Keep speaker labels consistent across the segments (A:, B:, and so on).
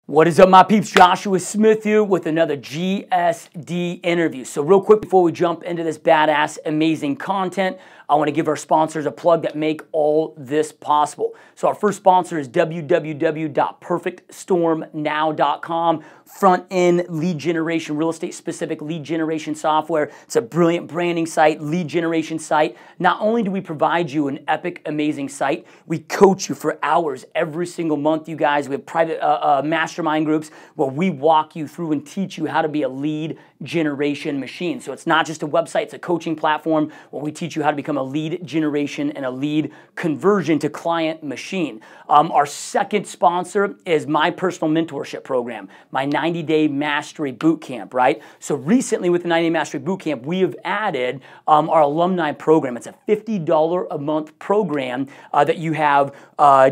A: What is up, my peeps? Joshua Smith here with another GSD interview. So real quick before we jump into this badass, amazing content, I want to give our sponsors a plug that make all this possible. So our first sponsor is www.perfectstormnow.com. Front-end lead generation, real estate specific lead generation software. It's a brilliant branding site, lead generation site. Not only do we provide you an epic, amazing site, we coach you for hours every single month, you guys. We have private mastermind groups where we walk you through and teach you how to be a lead generation machine. So it's not just a website, it's a coaching platform where we teach you how to become a lead generation and a lead conversion to client machine. Our second sponsor is my personal mentorship program, my 90-day mastery bootcamp, right? So recently with the 90-day mastery bootcamp, we have added our alumni program. It's a $50 a month program that you have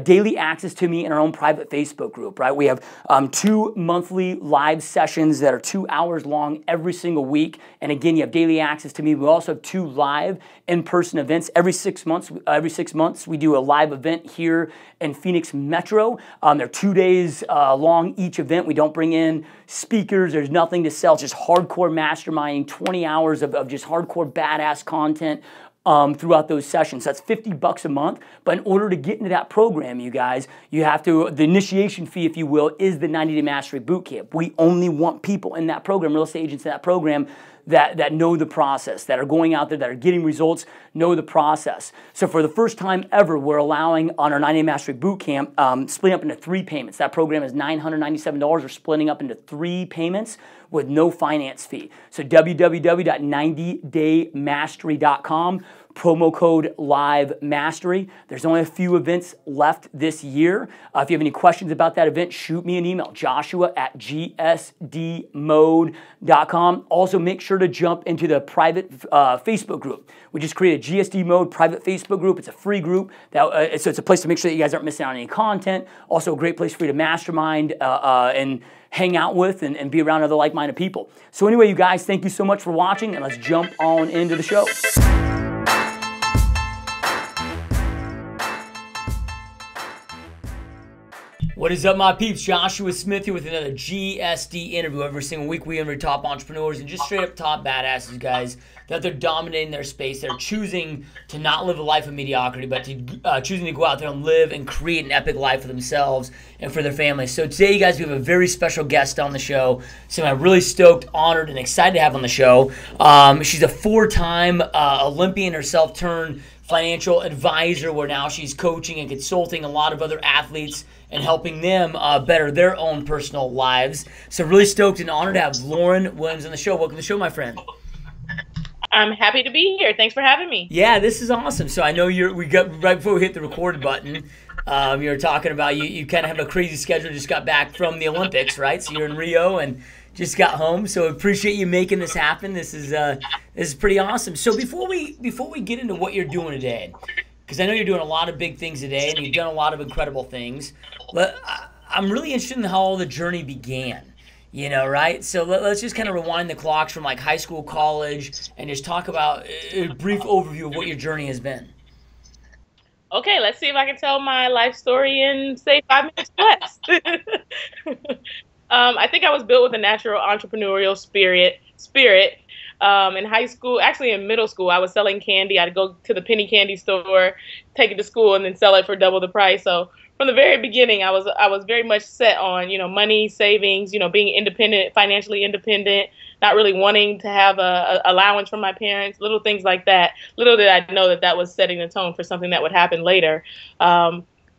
A: daily access to me in our own private Facebook group, right? We have 2 monthly live sessions that are 2 hours long every single week. And again, you have daily access to me. We also have 2 live in-person events every 6 months. Every 6 months, we do a live event here in Phoenix Metro. They're 2 days long each event. We don't bring in speakers. There's nothing to sell. It's just hardcore masterminding, 20 hours of just hardcore badass content throughout those sessions. That's $50 a month. But in order to get into that program, you guys, you have to, the initiation fee, if you will, is the 90-day mastery bootcamp. We only want people in that program, real estate agents in that program, that know the process, that are going out there, that are getting results, know the process. So for the first time ever, we're allowing on our 90-day mastery bootcamp, splitting up into 3 payments. That program is $997. We're splitting up into 3 payments with no finance fee. So www.90daymastery.com. Promo code LIVEMASTERY. There's only a few events left this year. If you have any questions about that event, shoot me an email, joshua@gsdmode.com. Also, make sure to jump into the private Facebook group. We just created a GSD Mode private Facebook group. It's a free group. So it's a place to make sure that you guys aren't missing out on any content. Also, a great place for you to mastermind and hang out with and be around other like-minded people. So anyway, you guys, thank you so much for watching, and let's jump on into the show. What is up, my peeps? Joshua Smith here with another GSD interview. Every single week we interview top entrepreneurs and just straight up top badasses, guys, that they're dominating their space. They're choosing to not live a life of mediocrity, but to choosing to go out there and live and create an epic life for themselves and for their families. So today, you guys, we have a very special guest on the show. So I'm really stoked, honored, and excited to have on the show. She's a 4-time Olympian herself turned financial advisor, where now she's coaching and consulting a lot of other athletes and helping them better their own personal lives. So really stoked and honored to have Lauryn Williams on the show. Welcome to the show, my friend.
B: I'm happy to be here. Thanks for having me.
A: Yeah, this is awesome. So I know we got right before we hit the record button, you were talking about you kind of have a crazy schedule. Just got back from the Olympics, right? So you're in Rio and just got home. So appreciate you making this happen. This is pretty awesome. So before we get into what you're doing today, because I know you're doing a lot of big things today and you've done a lot of incredible things, I'm really interested in how all the journey began. You know, right? So let's just kind of rewind the clocks from like high school, college, and just talk about a brief overview of what your journey has been.
B: Okay, let's see if I can tell my life story in, say, 5 minutes less. I think I was built with a natural entrepreneurial spirit. In high school, actually in middle school, I was selling candy. I'd go to the penny candy store, take it to school, and then sell it for double the price. So from the very beginning, I was very much set on, money, savings, being independent, financially independent, not really wanting to have a allowance from my parents, little things like that. Little did I know that was setting the tone for something that would happen later.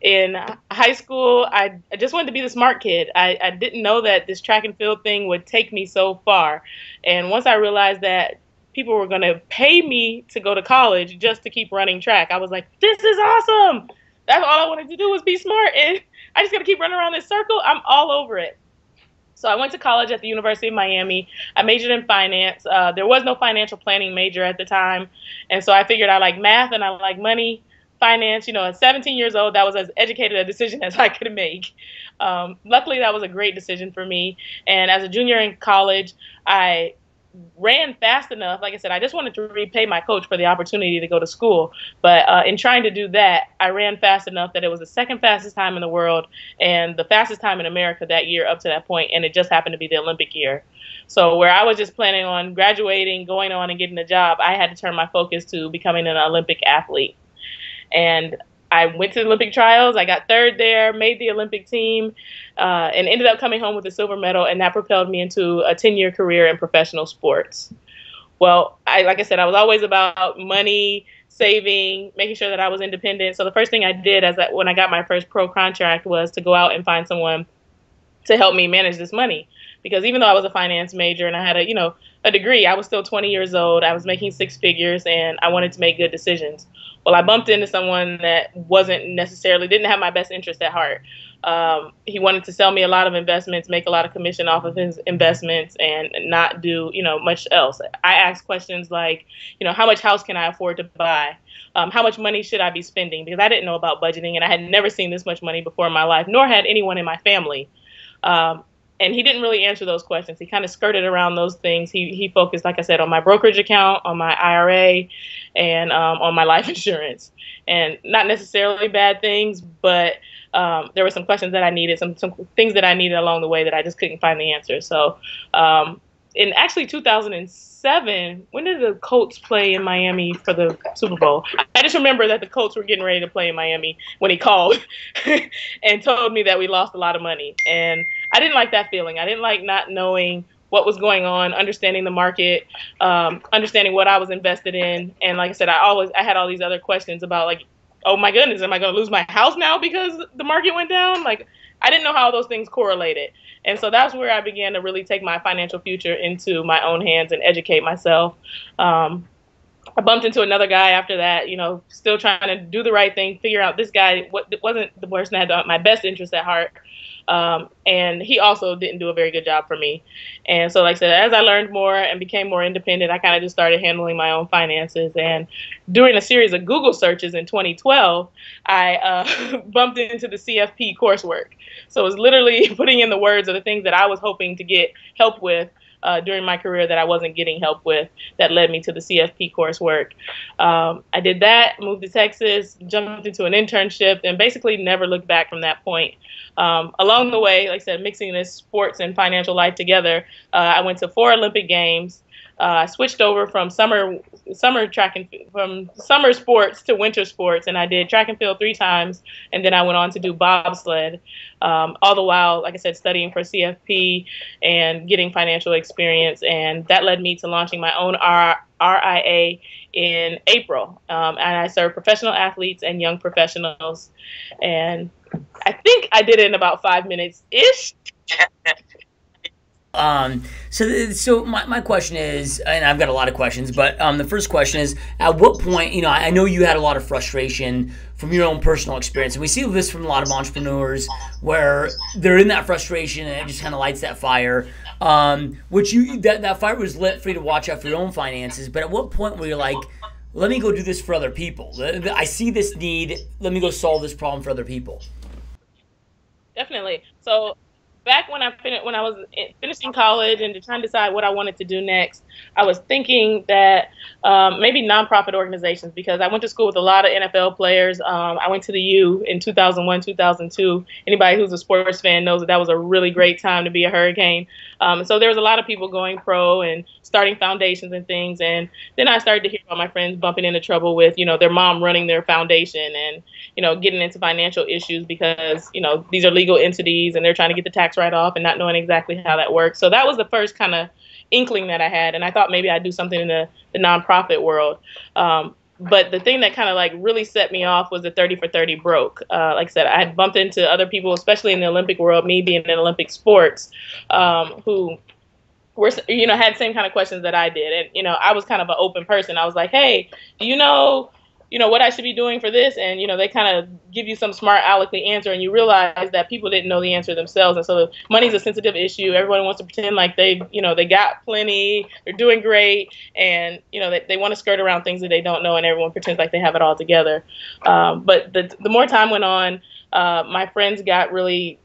B: In high school, I just wanted to be the smart kid. I didn't know that this track and field thing would take me so far. And once I realized that people were going to pay me to go to college just to keep running track, I was like, this is awesome. That's all I wanted to do was be smart. And I just got to keep running around this circle. I'm all over it. So I went to college at the University of Miami. I majored in finance. There was no financial planning major at the time. And so I figured I like math and I like money. Finance, at 17 years old, that was as educated a decision as I could make. Luckily, that was a great decision for me. And as a junior in college, I ran fast enough. Like I said, I just wanted to repay my coach for the opportunity to go to school. But in trying to do that, I ran fast enough that it was the second fastest time in the world and the fastest time in America that year up to that point, and it just happened to be the Olympic year. So where I was just planning on graduating, going on and getting a job, I had to turn my focus to becoming an Olympic athlete. And I went to the Olympic trials. I got third there, made the Olympic team, and ended up coming home with a silver medal, and that propelled me into a 10-year career in professional sports. Well, like I said, I was always about money, saving, making sure that I was independent. So the first thing I did when I got my first pro contract was to go out and find someone to help me manage this money. Because even though I was a finance major and I had a degree, I was still 20 years old. I was making six figures and I wanted to make good decisions. Well, I bumped into someone that didn't have my best interest at heart. He wanted to sell me a lot of investments, make a lot of commission off of his investments, and not do, much else. I asked questions like, how much house can I afford to buy? How much money should I be spending? Because I didn't know about budgeting and I had never seen this much money before in my life, nor had anyone in my family. And he didn't really answer those questions. He kind of skirted around those things. He focused, like I said, on my brokerage account, on my IRA, and on my life insurance. And not necessarily bad things, but there were some questions that I needed, some things that I needed along the way that I just couldn't find the answer. So in actually 2007, when did the Colts play in Miami for the Super Bowl? I just remember that the Colts were getting ready to play in Miami when he called and told me that we lost a lot of money. And I didn't like that feeling. I didn't like not knowing what was going on, understanding the market, understanding what I was invested in. And like I said, I had all these other questions about like, oh my goodness, am I going to lose my house now because the market went down? Like, I didn't know how those things correlated. And so that's where I began to really take my financial future into my own hands and educate myself. I bumped into another guy after that, still trying to do the right thing, figure out this guy wasn't the person that had my best interest at heart. And he also didn't do a very good job for me. And so, like I said, as I learned more and became more independent, I kind of just started handling my own finances. And during a series of Google searches in 2012, I bumped into the CFP coursework. So it was literally putting in the words of the things that I was hoping to get help with during my career that I wasn't getting help with, that led me to the CFP coursework. I did that, moved to Texas, jumped into an internship, and basically never looked back from that point. Along the way, like I said, mixing this sports and financial life together, I went to 4 Olympic Games. I switched over from summer sports to winter sports, and I did track and field 3 times, and then I went on to do bobsled, all the while, like I said, studying for CFP and getting financial experience, and that led me to launching my own RIA in April, and I serve professional athletes and young professionals, and I think I did it in about 5 minutes-ish.
A: So my question is, and I've got a lot of questions, but the first question is, at what point, I know you had a lot of frustration from your own personal experience, and we see this from a lot of entrepreneurs where they're in that frustration and it just kind of lights that fire, that fire was lit for you to watch out for your own finances, but at what point were you like, let me go do this for other people? I see this need, let me go solve this problem for other people.
B: Definitely. So back when I was finishing college and trying to decide what I wanted to do next, I was thinking that maybe nonprofit organizations, because I went to school with a lot of NFL players. I went to the U in 2001, 2002. Anybody who's a sports fan knows that was a really great time to be a Hurricane. So there was a lot of people going pro and starting foundations and things. And then I started to hear about my friends bumping into trouble with, their mom running their foundation and, getting into financial issues because, these are legal entities and they're trying to get the tax write-off and not knowing exactly how that works. So that was the first kind of inkling that I had. And I thought maybe I'd do something in the nonprofit world. But the thing that kind of like really set me off was the 30 for 30 broke. Like I said, I had bumped into other people, especially in the Olympic world, me being in Olympic sports, who were, had the same kind of questions that I did. And, I was kind of an open person. I was like, hey, do you know what I should be doing for this? And, they kind of give you some smart aleckly answer, and you realize that people didn't know the answer themselves. And so money's a sensitive issue. Everyone wants to pretend like they got plenty, they're doing great. And, they want to skirt around things that they don't know, and everyone pretends like they have it all together. But the more time went on, my friends got really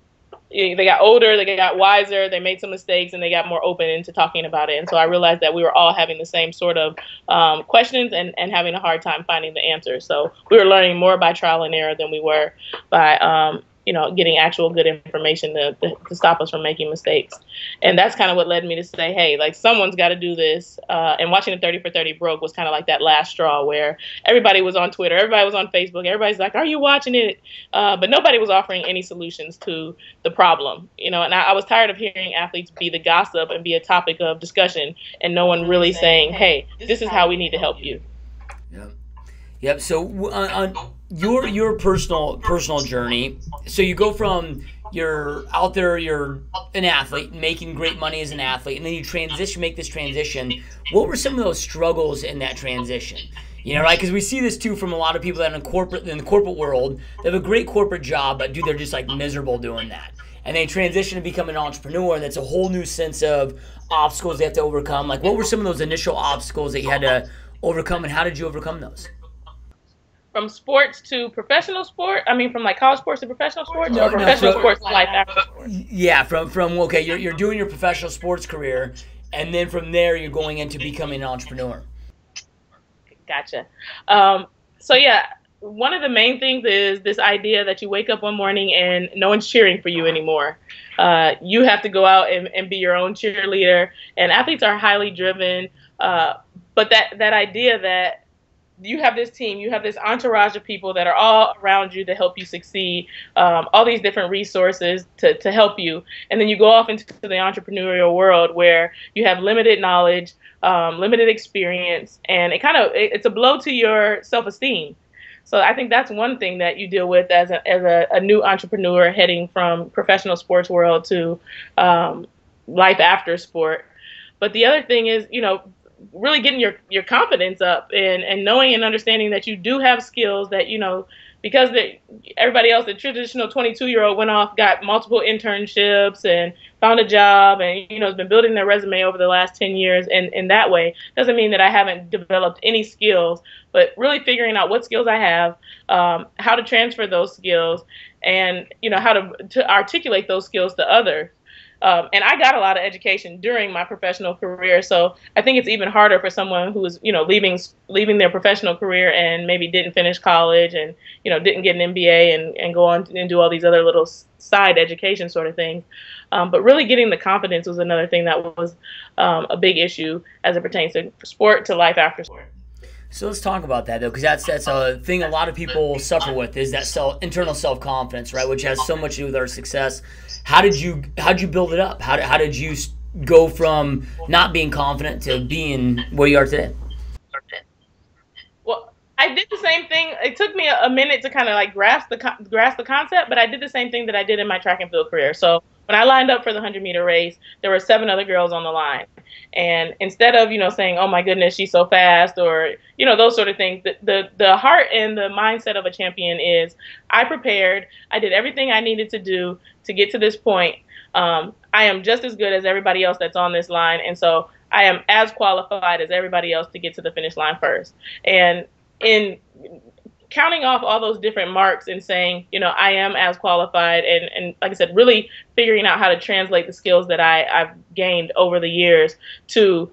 B: they got older, they got wiser, they made some mistakes, and they got more open into talking about it. And so I realized that we were all having the same sort of questions and having a hard time finding the answers. So we were learning more by trial and error than we were by getting actual good information to stop us from making mistakes. And that's kind of what led me to say, hey, like, someone's got to do this. And watching the 30 for 30 broke was kind of like that last straw where everybody was on Twitter, everybody was on Facebook, everybody's like, are you watching it? But nobody was offering any solutions to the problem, and I was tired of hearing athletes be the gossip and be a topic of discussion and no one really saying, hey, this is how we need to help you.
A: Yep. So on your personal journey, so you go from you're out there, you're an athlete, making great money as an athlete, and then you make this transition. What were some of those struggles in that transition? Right? Because we see this too from a lot of people that in the corporate world, they have a great corporate job, but they're just like miserable doing that. And they transition to become an entrepreneur, and that's a whole new sense of obstacles they have to overcome. Like, what were some of those initial obstacles that you had to overcome, and how did you overcome those?
B: From sports to professional sport? I mean, from like college sports to professional sports, or professional sports to life after sports?
A: Yeah, from okay, you're doing your professional sports career, and then from there you're going into becoming an entrepreneur.
B: Gotcha. So yeah, one of the main things is this idea that you wake up one morning and no one's cheering for you anymore. You have to go out and be your own cheerleader, and athletes are highly driven. But that idea that you have this team, you have this entourage of people that are all around you to help you succeed, all these different resources to help you. And then you go off into the entrepreneurial world where you have limited knowledge, limited experience, and it's a blow to your self-esteem. So I think that's one thing that you deal with as a new entrepreneur heading from professional sports world to life after sport. But the other thing is, really getting your confidence up and knowing and understanding that you do have skills that, because everybody else, the traditional 22-year-old went off, got multiple internships and found a job and, has been building their resume over the last 10 years. And in that way, doesn't mean that I haven't developed any skills, but really figuring out what skills I have, how to transfer those skills, and, how to articulate those skills to others. And I got a lot of education during my professional career, so I think it's even harder for someone who is, leaving their professional career and maybe didn't finish college and, didn't get an MBA and go on and do all these other little side education sort of things. But really getting the confidence was another thing that was a big issue as it pertains to sport, to life after sport.
A: So let's talk about that, though, because that's a thing a lot of people suffer with, is that internal self-confidence, right, which has so much to do with our success. How'd you build it up? How did you go from not being confident to being where you are today?
B: Well, I did the same thing. It took me a minute to kind of like grasp the concept, but I did the same thing that I did in my track and field career. So when I lined up for the 100-meter race, there were 7 other girls on the line. And instead of, saying, oh, my goodness, she's so fast, or, those sort of things, the heart and the mindset of a champion is, I prepared, I did everything I needed to do to get to this point. I am just as good as everybody else that's on this line. And so I am as qualified as everybody else to get to the finish line first. And in counting off all those different marks and saying, I am as qualified, and like I said, really figuring out how to translate the skills that I've gained over the years to,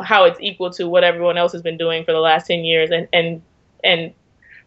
B: how it's equal to what everyone else has been doing for the last 10 years, and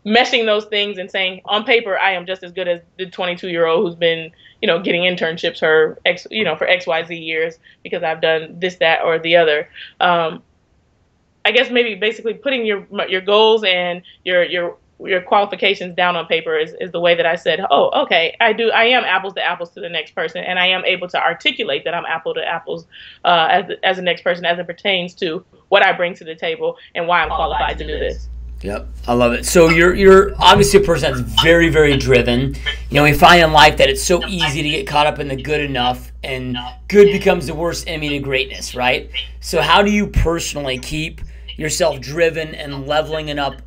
B: meshing those things and saying, on paper, I am just as good as the 22-year-old who's been, getting internships for XYZ years because I've done this, that, or the other. I guess maybe basically putting your goals and your qualifications down on paper is the way that I said, oh, okay, I am apples to apples to the next person, and I am able to articulate that I'm apple to apples as the next person as it pertains to what I bring to the table and why I'm qualified to do this.
A: Yep, I love it. So you're obviously a person that's very, very driven. We find in life that it's so easy to get caught up in the good enough, and good becomes the worst enemy to greatness, right? So how do you personally keep yourself driven and leveling up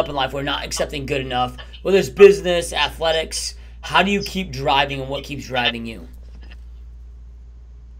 A: in life where not accepting good enough, whether it's business, athletics? How do you keep driving, and what keeps driving you?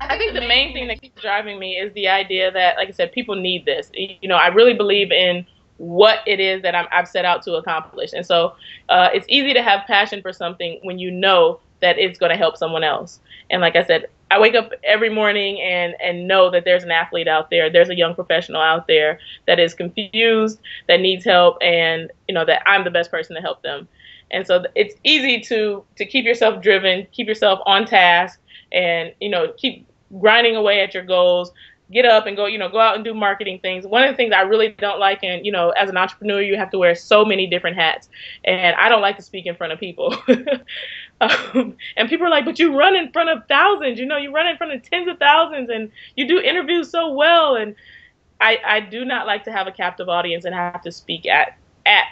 B: I think the main thing that keeps driving me is the idea that, like I said, people need this. I really believe in what it is that I've set out to accomplish. And so it's easy to have passion for something when you know that it's going to help someone else. And like I said, I wake up every morning and know that there's an athlete out there, there's a young professional out there that is confused, that needs help, and that I'm the best person to help them. And so it's easy to keep yourself driven, keep yourself on task, and keep grinding away at your goals. Get up and go out and do marketing things. One of the things I really don't like, and as an entrepreneur, you have to wear so many different hats, and I don't like to speak in front of people. And people are like, but you run in front of thousands, you run in front of tens of thousands, and you do interviews so well. And I do not like to have a captive audience and have to speak at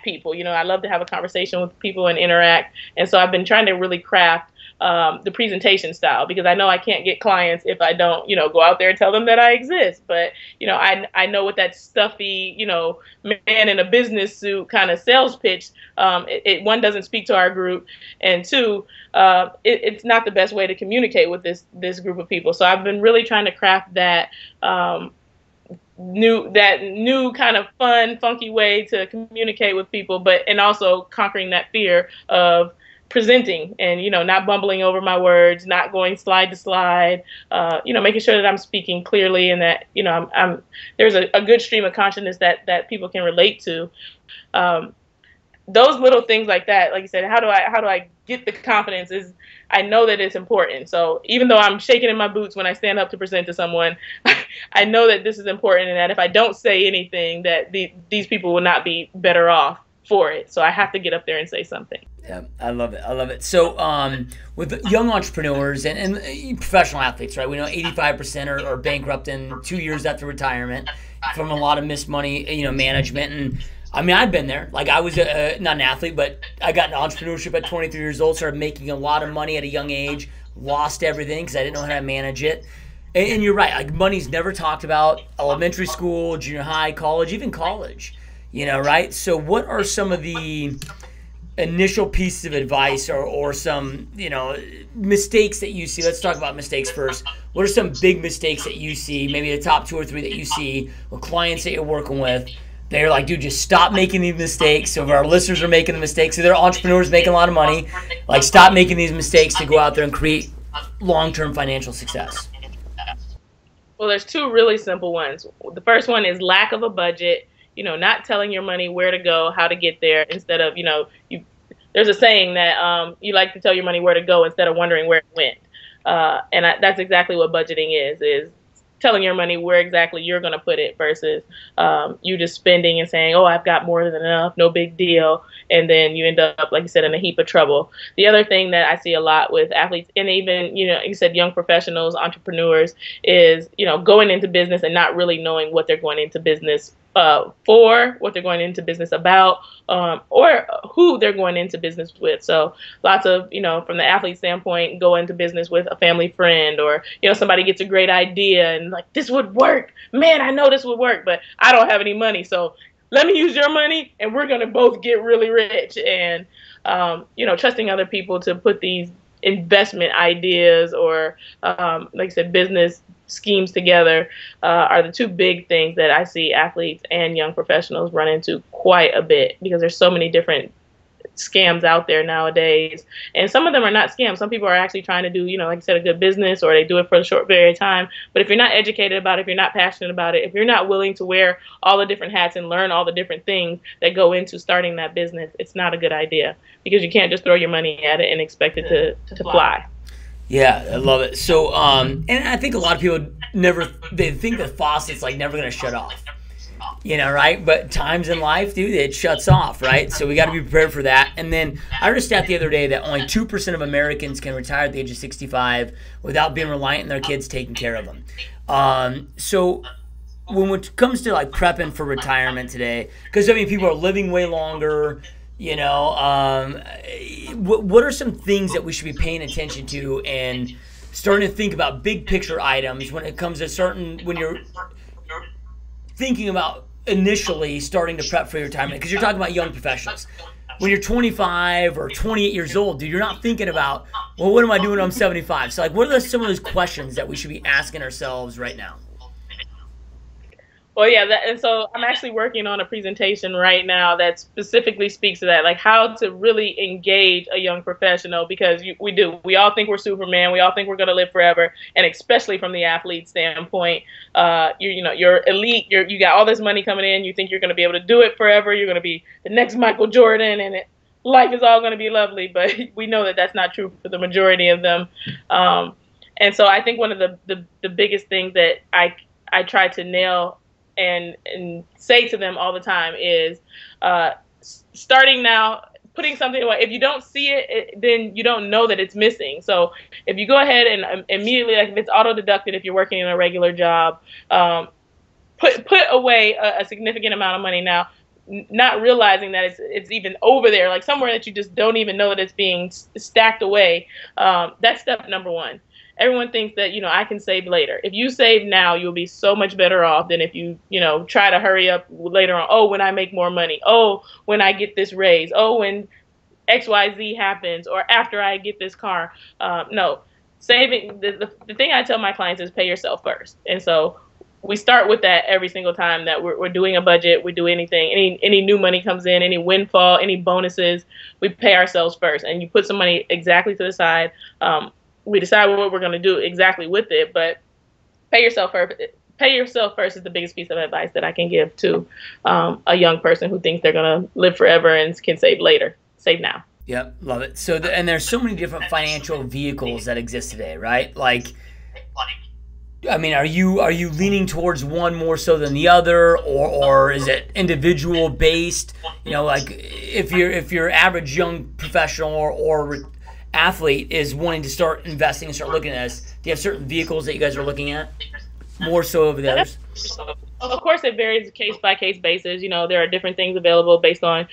B: people. I love to have a conversation with people and interact. And so I've been trying to really craft the presentation style, because I know I can't get clients if I don't, go out there and tell them that I exist. But, I know with that stuffy, man in a business suit kind of sales pitch, one, doesn't speak to our group, and two, it's not the best way to communicate with this group of people. So I've been really trying to craft that new kind of fun, funky way to communicate with people, and also conquering that fear of presenting and, not bumbling over my words, not going slide to slide, making sure that I'm speaking clearly, and that, there's a good stream of consciousness that people can relate to. Those little things like that, like you said, how do I get the confidence, is I know that it's important. So even though I'm shaking in my boots when I stand up to present to someone, I know that this is important, and that if I don't say anything, that these people will not be better off for it. So I have to get up there and say something.
A: Yeah, I love it. I love it. So with young entrepreneurs and professional athletes, right? We know 85% are bankrupt in 2 years after retirement from a lot of missed money, management. And I mean, I've been there. Like, I was not an athlete, but I got into entrepreneurship at 23 years old, started making a lot of money at a young age, lost everything because I didn't know how to manage it. And you're right. Like, money's never talked about. Elementary school, junior high, college, even college. Right? So what are some of the initial pieces of advice or some, mistakes that you see? Let's talk about mistakes first. What are some big mistakes that you see, maybe the top 2 or 3 that you see with clients that you're working with? They're like, dude, just stop making these mistakes. So if our listeners are making the mistakes, so they're entrepreneurs making a lot of money, like, stop making these mistakes to go out there and create long-term financial success.
B: Well, there's 2 really simple ones. The first one is lack of a budget. Not telling your money where to go, how to get there, instead of, there's a saying that you like to tell your money where to go instead of wondering where it went. And that's exactly what budgeting is telling your money where exactly you're going to put it versus you just spending and saying, oh, I've got more than enough, no big deal. And then you end up, like you said, in a heap of trouble. The other thing that I see a lot with athletes, and even, you said young professionals, entrepreneurs, is, going into business and not really knowing what they're going into business for, what they're going into business about, or who they're going into business with. So lots of, from the athlete standpoint, go into business with a family friend, or, somebody gets a great idea and like, this would work. Man, I know this would work, but I don't have any money. So let me use your money and we're going to both get really rich. And, trusting other people to put these investment ideas or, like I said, business schemes together are the 2 big things that I see athletes and young professionals run into quite a bit, because there's so many different scams out there nowadays. And some of them are not scams. Some people are actually trying to do, like I said, a good business, or they do it for a short period of time. But if you're not educated about it, if you're not passionate about it, if you're not willing to wear all the different hats and learn all the different things that go into starting that business, it's not a good idea, because you can't just throw your money at it and expect it to fly.
A: Yeah, I love it. So, and I think a lot of people they think the faucet's like never going to shut off, right? But times in life, dude, it shuts off, right? So we got to be prepared for that. And then I heard a stat the other day that only 2% of Americans can retire at the age of 65 without being reliant on their kids taking care of them. So when it comes to like prepping for retirement today, because people are living way longer, what are some things that we should be paying attention to and starting to think about big picture items when it comes to when you're thinking about initially starting to prep for your retirement? Because you're talking about young professionals. When you're 25 or 28 years old, dude, you're not thinking about, well, what am I doing when I'm 75? So, like, what are some of those questions that we should be asking ourselves right now?
B: Well, yeah, and so I'm actually working on a presentation right now that specifically speaks to that, like how to really engage a young professional, because we all think we're Superman, we all think we're going to live forever, and especially from the athlete standpoint, you're elite, you got all this money coming in, you think you're going to be able to do it forever, you're going to be the next Michael Jordan, and life is all going to be lovely, but we know that that's not true for the majority of them. And so I think one of the biggest things that I try to nail and say to them all the time is starting now, putting something away. If you don't see it, then you don't know that it's missing. So if you go ahead and immediately, like if it's auto deducted, if you're working in a regular job, put away a significant amount of money now, not realizing that it's even over there, like somewhere that you just don't even know that it's being stacked away. That's step number one. Everyone thinks that, I can save later. If you save now, you'll be so much better off than if you, try to hurry up later on. Oh, when I make more money. Oh, when I get this raise. Oh, when XYZ happens, or after I get this car. No, saving, the thing I tell my clients is pay yourself first. And so we start with that every single time that we're doing a budget, we do anything, any new money comes in, any windfall, any bonuses, we pay ourselves first. And you put some money exactly to the side. We decide what we're going to do exactly with it, but pay yourself first. Pay yourself first is the biggest piece of advice that I can give to a young person who thinks they're going to live forever and can save later. Save now.
A: Yep, love it. So, and there's so many different financial vehicles that exist today, right? Like, I mean, are you leaning towards one more so than the other, or is it individual based? Like if your average young professional or athlete is wanting to start investing and start looking at this, do you have certain vehicles that you guys are looking at more so over the others?
B: Of course, it varies case by case basis. There are different things available based on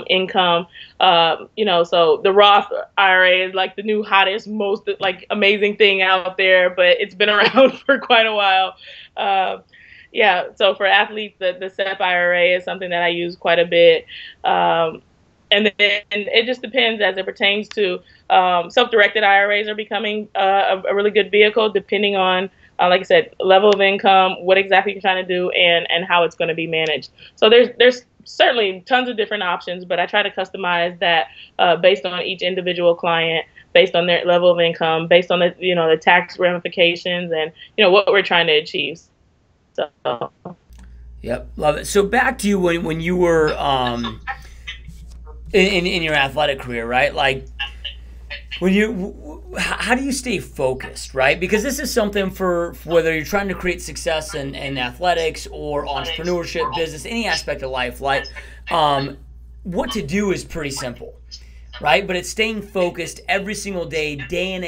B: income. So the Roth IRA is like the new hottest, most like amazing thing out there, but it's been around for quite a while. So for athletes, the SEP IRA is something that I use quite a bit. And then it just depends as it pertains to self-directed IRAs are becoming a really good vehicle depending on, like I said, level of income, what exactly you're trying to do, and how it's going to be managed. So there's certainly tons of different options, but I try to customize that based on each individual client, based on their level of income, based on the tax ramifications, and what we're trying to achieve. So.
A: Yep, love it. So back to you when you were in your athletic career, right? Like, how do you stay focused, right? Because this is something for whether you're trying to create success in athletics or entrepreneurship, business, any aspect of life. Like, what to do is pretty simple, right? But it's staying focused every single day, day in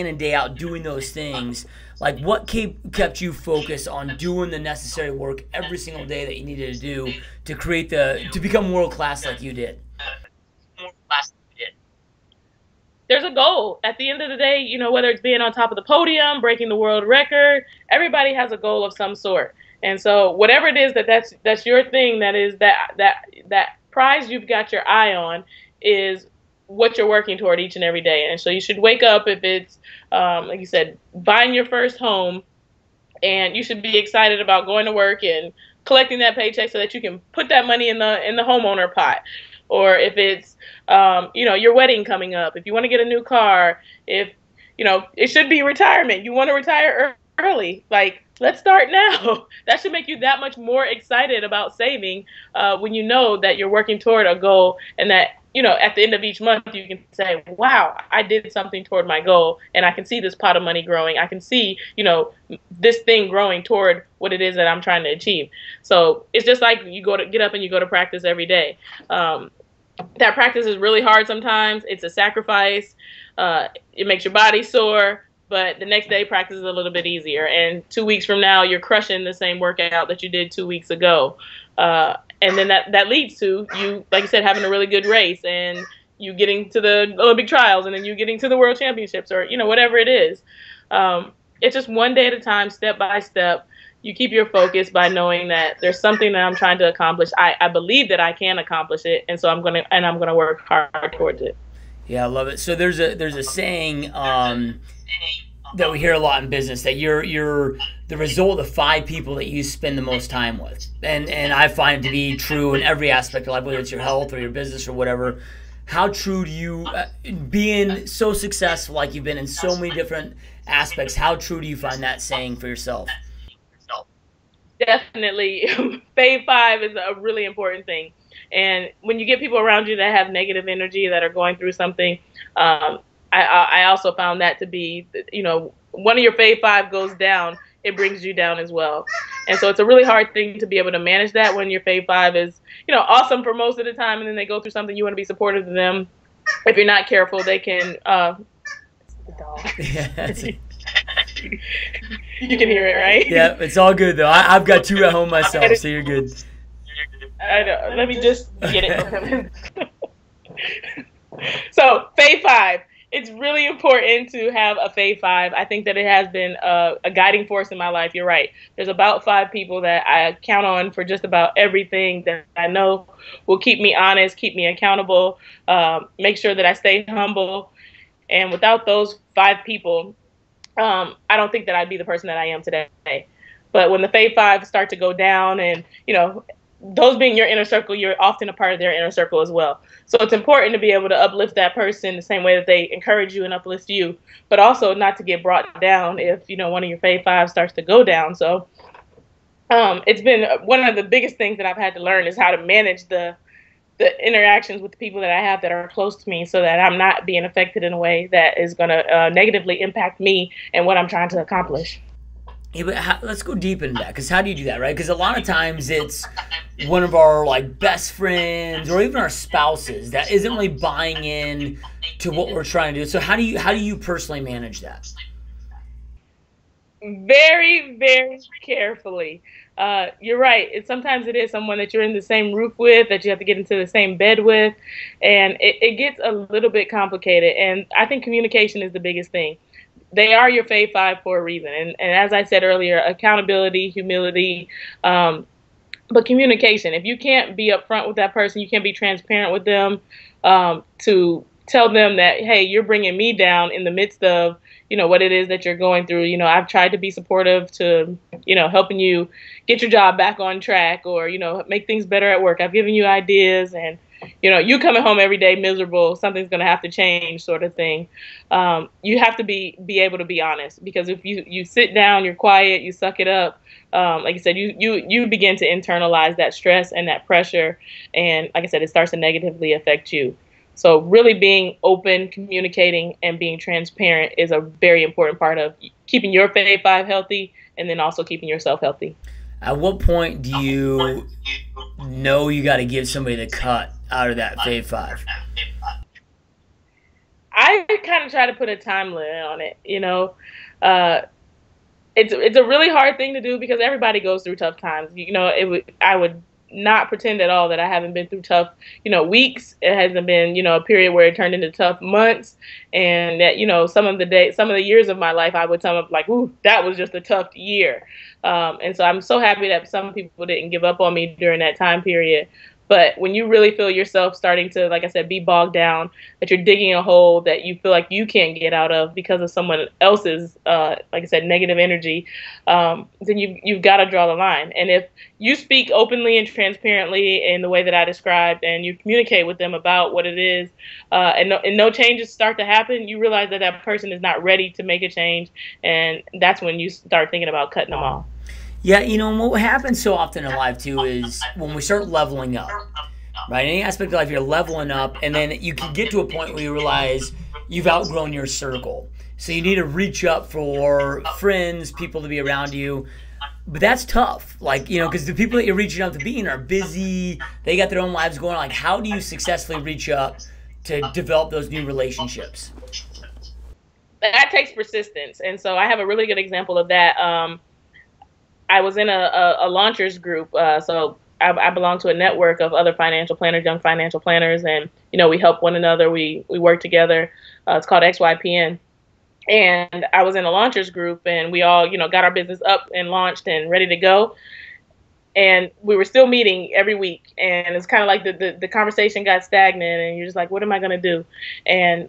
A: and day out, doing those things. Like, what kept you focused on doing the necessary work every single day that you needed to do to become world class like you did?
B: There's a goal at the end of the day, whether it's being on top of the podium, breaking the world record, everybody has a goal of some sort. And so whatever it is that's your thing, that is that prize you've got your eye on is what you're working toward each and every day. And so you should wake up, if it's, like you said, buying your first home, and you should be excited about going to work and collecting that paycheck so that you can put that money in the homeowner pot. Or if it's, your wedding coming up, if you want to get a new car, if, it should be retirement. You want to retire early. Like, let's start now. That should make you that much more excited about saving when you know that you're working toward a goal, and that, at the end of each month, you can say, wow, I did something toward my goal, and I can see this pot of money growing. I can see, this thing growing toward what it is that I'm trying to achieve. So it's just like you get up and you go to practice every day. That practice is really hard sometimes. It's a sacrifice. It makes your body sore, but the next day practice is a little bit easier. And 2 weeks from now, you're crushing the same workout that you did 2 weeks ago. And then that leads to you, like I said, having a really good race, and you getting to the Olympic trials, and then you getting to the World Championships, or, whatever it is. It's just one day at a time, step by step. You keep your focus by knowing that there's something that I'm trying to accomplish. I believe that I can accomplish it, and so I'm gonna work hard towards it.
A: Yeah, I love it. So there's a saying, that we hear a lot in business, that you're the result of 5 people that you spend the most time with. And I find it to be true in every aspect of life, whether it's your health or your business or whatever. How true do you, being so successful like you've been in so many different aspects, how true do you find that saying for yourself?
B: Definitely. Fave 5 is a really important thing. And when you get people around you that have negative energy, that are going through something, I also found that to be, one of your Fave 5 goes down, it brings you down as well. And so it's a really hard thing to be able to manage that when your Fave 5 is, awesome for most of the time, and then they go through something, you want to be supportive of them. If you're not careful, they can, the dog. You can hear it, right?
A: Yeah, it's all good though. I've got 2 at home myself, so you're good.
B: I know. Let me just get it from him. So, Fave 5. It's really important to have a Fave 5. I think that it has been a guiding force in my life. You're right. There's about 5 people that I count on for just about everything that I know will keep me honest, keep me accountable, make sure that I stay humble. And without those 5 people, I don't think that I'd be the person that I am today. But when the Fave 5 start to go down, and those being your inner circle, you're often a part of their inner circle as well. So it's important to be able to uplift that person the same way that they encourage you and uplift you, but also not to get brought down if one of your Fave 5 starts to go down. So it's been one of the biggest things that I've had to learn is how to manage the interactions with the people that I have that are close to me, so that I'm not being affected in a way that is going to negatively impact me and what I'm trying to accomplish.
A: Yeah, but let's go deep into that, because how do you do that, right? Because a lot of times it's one of our best friends or even our spouses that isn't really buying in to what we're trying to do. So how do you personally manage that?
B: Very, very carefully. You're right. Sometimes it is someone that you're in the same roof with, that you have to get into the same bed with, and it gets a little bit complicated. And I think communication is the biggest thing. They are your Fave 5 for a reason. And as I said earlier, accountability, humility, but communication. If you can't be upfront with that person, you can't be transparent with them, to tell them that, hey, you're bringing me down in the midst of, what it is that you're going through. I've tried to be supportive to, helping you get your job back on track, or, make things better at work. I've given you ideas, and, you coming home every day miserable, something's going to have to change, sort of thing. You have to be able to be honest, because if you sit down, you're quiet, you suck it up, like I said, you begin to internalize that stress and that pressure. And like I said, it starts to negatively affect you. So really being open, communicating, and being transparent is a very important part of keeping your Fave 5 healthy, and then also keeping yourself healthy.
A: At what point do you know you got to give somebody the cut out of that Fave 5?
B: I kind of try to put a time limit on it. It's a really hard thing to do, because everybody goes through tough times. I would not pretend at all that I haven't been through tough, weeks. It hasn't been, a period where it turned into tough months, and that, some of the years of my life, I would tell them ooh, that was just a tough year. And so I'm so happy that some people didn't give up on me during that time period. But when you really feel yourself starting to, like I said, be bogged down, that you're digging a hole that you feel like you can't get out of because of someone else's, like I said, negative energy, then you've got to draw the line. And if you speak openly and transparently in the way that I described, and you communicate with them about what it is, and no changes start to happen, you realize that that person is not ready to make a change, and that's when you start thinking about cutting them off.
A: Yeah, and what happens so often in life, too, is when we start leveling up, right? In any aspect of life, you're leveling up, and then you can get to a point where you realize you've outgrown your circle. So you need to reach up for friends, people to be around you. But that's tough, because the people that you're reaching out to being are busy. They got their own lives going on. How do you successfully reach up to develop those new relationships?
B: That takes persistence. And so I have a really good example of that. I was in a launchers group. So I belong to a network of other financial planners, young financial planners, and, we help one another. We work together. It's called XYPN. And I was in a launchers group, and we all, got our business up and launched and ready to go. And we were still meeting every week, and it's kind of like the conversation got stagnant, and you're just like, what am I going to do? And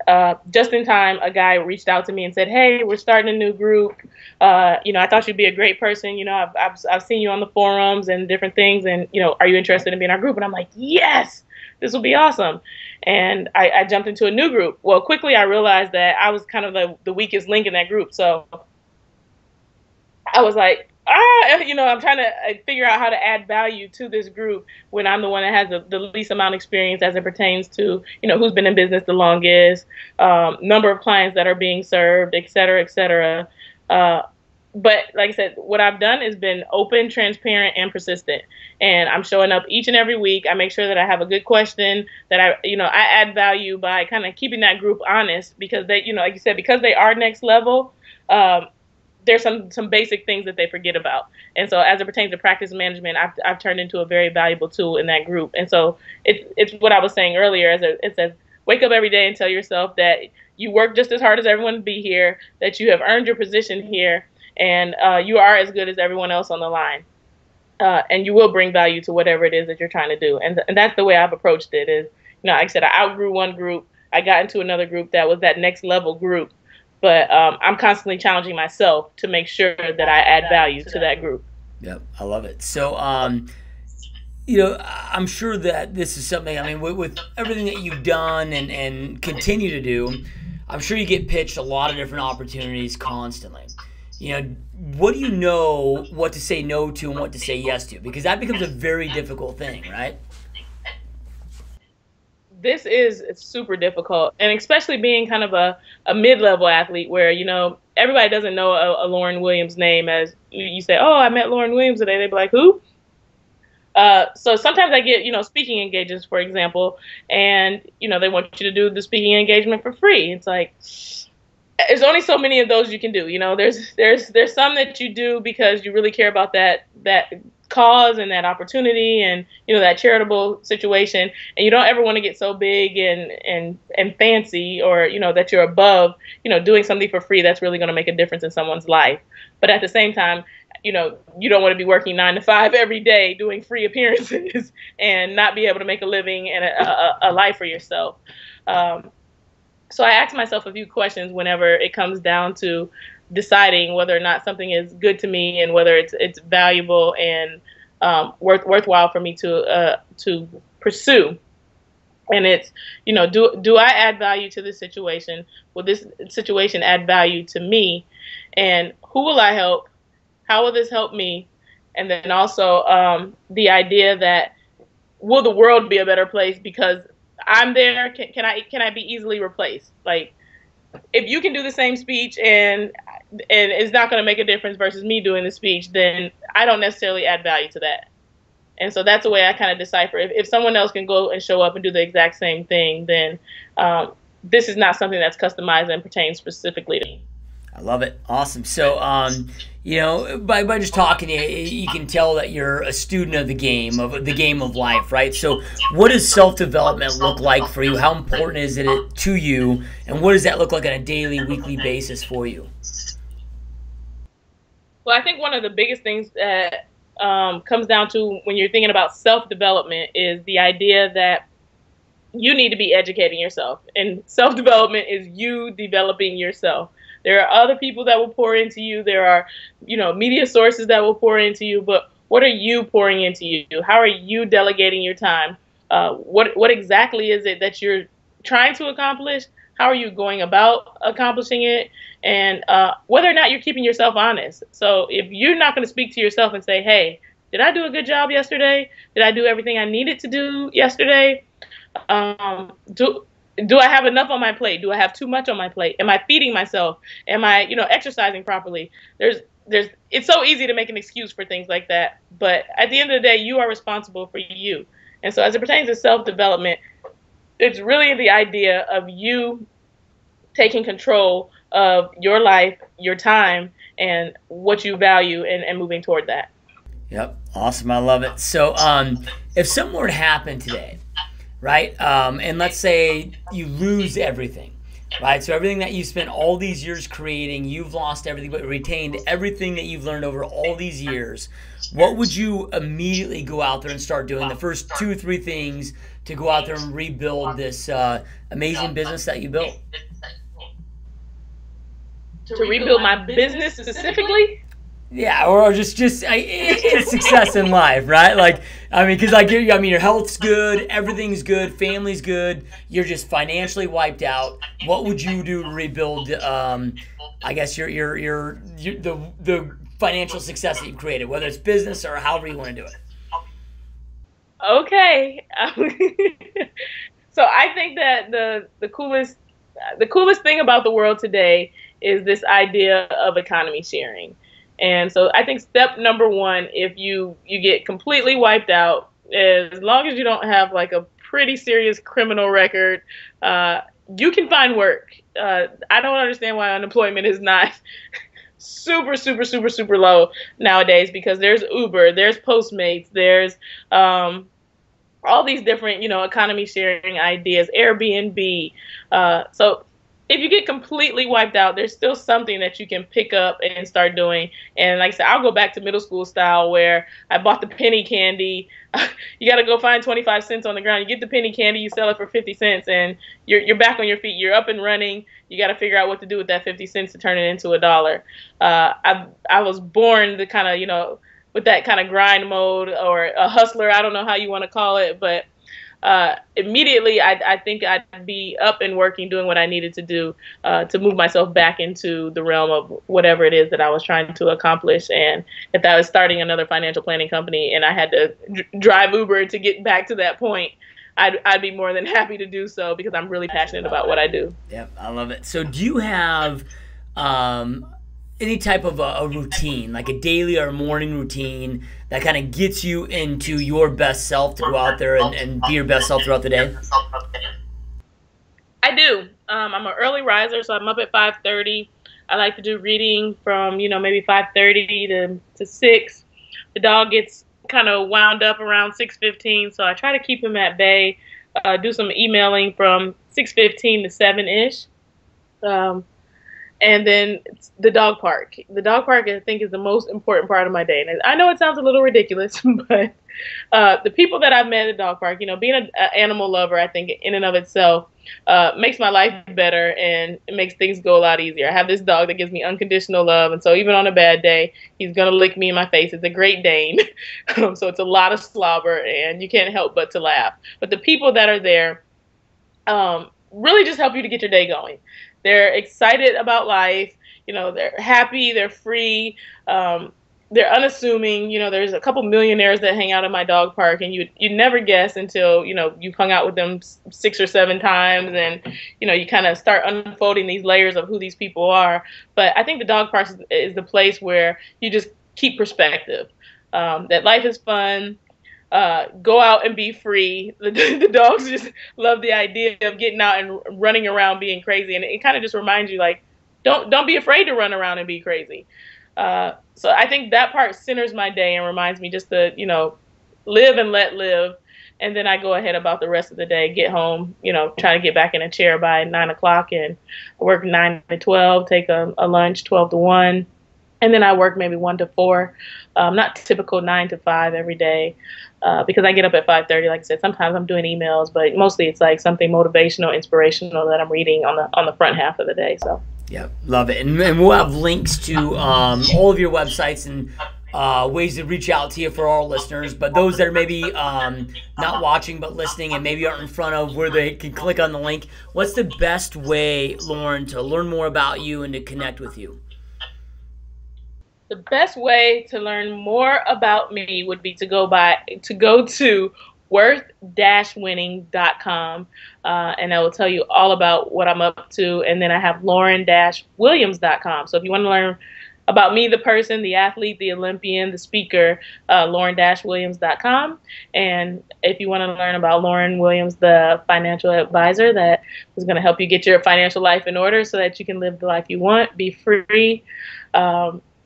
B: just in time, a guy reached out to me and said, hey, we're starting a new group. I thought you'd be a great person. I've seen you on the forums and different things, and are you interested in being our group? And I'm like, yes, this will be awesome. And I jumped into a new group. Well, quickly I realized that I was kind of the weakest link in that group. So I was like, I'm trying to figure out how to add value to this group when I'm the one that has the least amount of experience as it pertains to, who's been in business the longest, number of clients that are being served, et cetera, et cetera. But like I said, what I've done is been open, transparent, and persistent. And I'm showing up each and every week. I make sure that I have a good question, that I add value by kind of keeping that group honest, because they, like you said, because they are next level, there's some basic things that they forget about. And so as it pertains to practice management, I've turned into a very valuable tool in that group. And so it's what I was saying earlier, it says, wake up every day and tell yourself that you work just as hard as everyone to be here, that you have earned your position here, and you are as good as everyone else on the line. And you will bring value to whatever it is that you're trying to do. And that's the way I've approached it is, like I said, I outgrew one group. I got into another group that was that next level group. But I'm constantly challenging myself to make sure that I add value to that group.
A: Yep, I love it. So, I'm sure that this is something, with everything that you've done and continue to do, I'm sure you get pitched a lot of different opportunities constantly. What do you know what to say no to and what to say yes to? Because that becomes a very difficult thing, right?
B: This is super difficult, and especially being kind of a mid-level athlete where, everybody doesn't know a Lauryn Williams name. As you say, oh, I met Lauryn Williams today. They'd be like, who? So sometimes I get, speaking engagements, for example, and, they want you to do the speaking engagement for free. It's like, there's only so many of those you can do. There's some that you do because you really care about that cause and that opportunity and that charitable situation, and you don't ever want to get so big and fancy, or that you're above doing something for free that's really going to make a difference in someone's life. But at the same time, you don't want to be working 9 to 5 every day doing free appearances and not be able to make a living and a life for yourself. So I ask myself a few questions whenever it comes down to deciding whether or not something is good to me and whether it's valuable and worthwhile for me to pursue. And it's, do I add value to this situation? Will this situation add value to me? And who will I help? How will this help me? And then also the idea that, will the world be a better place because I'm there? Can I be easily replaced? Like, if you can do the same speech and it's not going to make a difference versus me doing the speech, then I don't necessarily add value to that. And so that's the way I kind of decipher. If someone else can go and show up and do the exact same thing, then this is not something that's customized and pertains specifically to me.
A: I love it. Awesome. So, by just talking to you, you can tell that you're a student of the game of life, right? So what does self-development look like for you? How important is it to you? And what does that look like on a daily, weekly basis for you?
B: Well, I think one of the biggest things that comes down to when you're thinking about self-development is the idea that you need to be educating yourself. And self-development is you developing yourself. There are other people that will pour into you. There are, media sources that will pour into you. But what are you pouring into you? How are you delegating your time? What exactly is it that you're trying to accomplish? How are you going about accomplishing it? And whether or not you're keeping yourself honest. So if you're not going to speak to yourself and say, hey, did I do a good job yesterday? Did I do everything I needed to do yesterday? Do I have enough on my plate? Do I have too much on my plate? Am I feeding myself? Am I, exercising properly? It's so easy to make an excuse for things like that. But at the end of the day, you are responsible for you. And so as it pertains to self-development, it's really the idea of you taking control of your life, your time, and what you value and moving toward that.
A: Yep. Awesome. I love it. So if something were to happen today, right? And let's say you lose everything. Right, so everything that you spent all these years creating, you've lost everything, but retained everything that you've learned over all these years. What would you immediately go out there and start doing? The first 2 or 3 things to go out there and rebuild this amazing business that you built?
B: To rebuild my business specifically?
A: Yeah, or just success in life, right? Like, I mean, because your health's good, everything's good, family's good. You're just financially wiped out. What would you do to rebuild? I guess the financial success that you've created, whether it's business or however you want to do it.
B: Okay. So I think that the coolest thing about the world today is this idea of economy sharing. And so I think step number one, if you get completely wiped out, as long as you don't have like a pretty serious criminal record, you can find work. I don't understand why unemployment is not super, super, super, super low nowadays, because there's Uber, there's Postmates, there's all these different, economy sharing ideas, Airbnb. So if you get completely wiped out, there's still something that you can pick up and start doing. And like I said, I'll go back to middle school style, where I bought the penny candy. You got to go find 25 cents on the ground. You get the penny candy, you sell it for 50 cents, and you're back on your feet. You're up and running. You got to figure out what to do with that 50 cents to turn it into $1. I was born the kind of, with that kind of grind mode, or a hustler. I don't know how you want to call it, but immediately I think I'd be up and working, doing what I needed to do to move myself back into the realm of whatever it is that I was trying to accomplish. And if I was starting another financial planning company and I had to drive Uber to get back to that point, I'd be more than happy to do so, because I'm really passionate about what I do.
A: Yep, I love it. So do you have any type of a routine, like a daily or morning routine that kind of gets you into your best self to go out there and be your best self throughout the day?
B: I do. I'm an early riser, so I'm up at 5:30. I like to do reading from, maybe 5:30 to 6. The dog gets kind of wound up around 6:15, so I try to keep him at bay. Do some emailing from 6:15 to 7-ish. And then the dog park. The dog park, I think, is the most important part of my day. And I know it sounds a little ridiculous, but the people that I've met at the dog park, being an animal lover, I think in and of itself makes my life better, and it makes things go a lot easier. I have this dog that gives me unconditional love, and so even on a bad day, he's going to lick me in my face. It's a Great Dane, so it's a lot of slobber, and you can't help but to laugh. But the people that are there really just help you to get your day going. They're excited about life. They're happy. They're free. They're unassuming. There's a couple millionaires that hang out at my dog park, and you never guess until, you've hung out with them 6 or 7 times, and, you kind of start unfolding these layers of who these people are. But I think the dog park is the place where you just keep perspective, that life is fun. Go out and be free. The dogs just love the idea of getting out and running around being crazy, and it kind of just reminds you, like, don't be afraid to run around and be crazy. So I think that part centers my day and reminds me just to live and let live. And then I go ahead about the rest of the day, get home, try to get back in a chair by 9 o'clock, and work 9 to 12, take a lunch 12 to 1. And then I work maybe 1 to 4, not typical 9 to 5 every day, because I get up at 5:30. Like I said, sometimes I'm doing emails, but mostly it's like something motivational, inspirational that I'm reading on the front half of the day. So
A: yeah, love it. And we'll have links to all of your websites and ways to reach out to you for our listeners. But those that are maybe not watching but listening and maybe aren't in front of where they can click on the link, what's the best way, Lauryn, to learn more about you and to connect with you?
B: The best way to learn more about me would be to go to worth-winning.com, and I will tell you all about what I'm up to. And then I have Lauryn-Williams.com. So if you want to learn about me, the person, the athlete, the Olympian, the speaker, Lauryn-Williams.com. And if you want to learn about Lauryn Williams, the financial advisor that is going to help you get your financial life in order so that you can live the life you want, be free,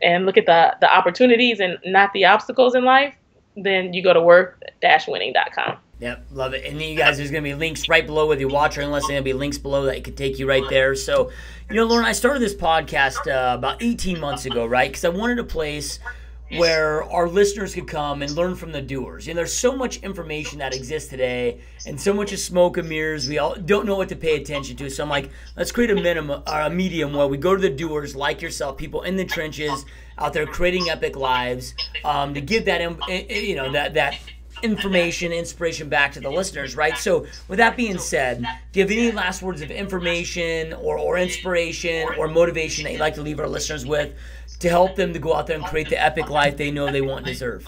B: and look at the opportunities and not the obstacles in life, then you go to worth-winning.com.
A: Yep, love it. And then you guys, there's going to be links right below, whether you watch or listen, there'll be links below that can take you right there. So, Lauryn, I started this podcast about 18 months ago, right? Because I wanted a place where our listeners could come and learn from the doers. There's so much information that exists today and so much is smoke and mirrors. We all don't know what to pay attention to. So I'm like, let's create a medium where we go to the doers like yourself, people in the trenches out there creating epic lives, to give that, that information, inspiration back to the listeners, right? So with that being said, do you have any last words of information or inspiration or motivation that you'd like to leave our listeners with to help them to go out there and create the epic life they know they want and deserve?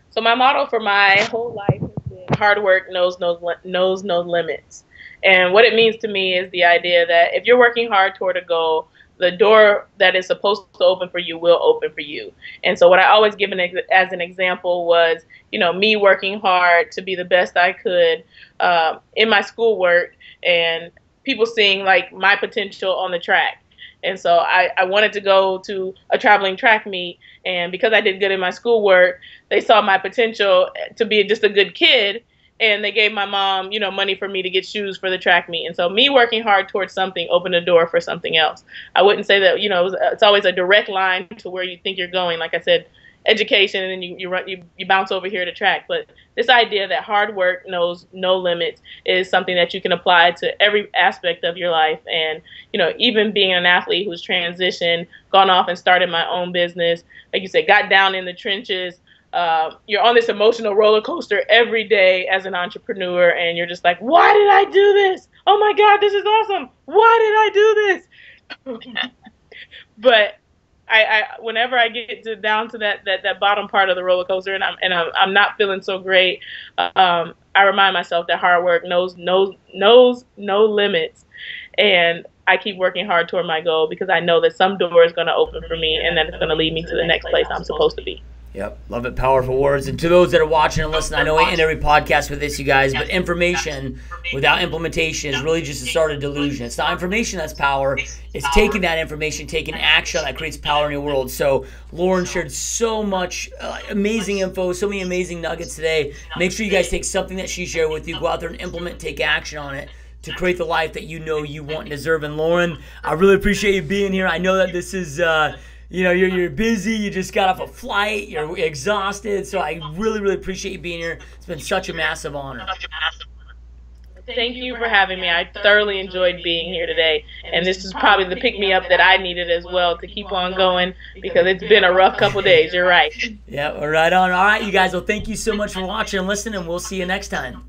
B: So my motto for my whole life has been hard work knows no limits. And what it means to me is the idea that if you're working hard toward a goal, the door that is supposed to open for you will open for you. And so what I always give as an example was, me working hard to be the best I could in my schoolwork and people seeing like my potential on the track. And so I wanted to go to a traveling track meet. And because I did good in my schoolwork, they saw my potential to be just a good kid. And they gave my mom, money for me to get shoes for the track meet. And so me working hard towards something opened a door for something else. I wouldn't say that, it's always a direct line to where you think you're going. Like I said, education, and then you bounce over here to track. But this idea that hard work knows no limits is something that you can apply to every aspect of your life. And, even being an athlete who's transitioned, gone off and started my own business, like you said, got down in the trenches. You're on this emotional roller coaster every day as an entrepreneur, and you're just like, why did I do this? Oh my God, this is awesome. Why did I do this? But I whenever I get down to that bottom part of the roller coaster and I'm not feeling so great, I remind myself that hard work knows no limits, and I keep working hard toward my goal because I know that some door is going to open for me and that it's going to lead me to the next place I'm supposed to be.
A: Yep, love it. Powerful words. And to those that are watching and listening, I know I end every podcast with this, you guys, but information without implementation is really just a start of delusion. It's not information that's power. It's taking that information, taking action that creates power in your world. So Lauryn shared so much amazing info, so many amazing nuggets today. Make sure you guys take something that she shared with you, go out there and implement, take action on it to create the life that you know you want and deserve. And Lauryn, I really appreciate you being here. I know that this is... you're busy, you just got off a flight, you're exhausted, so I really, really appreciate you being here. It's been such a massive honor.
B: Thank you for having me. I thoroughly enjoyed being here today, and this is probably the pick-me-up that I needed as well to keep on going because it's been a rough couple days. You're right.
A: Yeah, right on. All right, you guys, well, thank you so much for watching and listening, and we'll see you next time.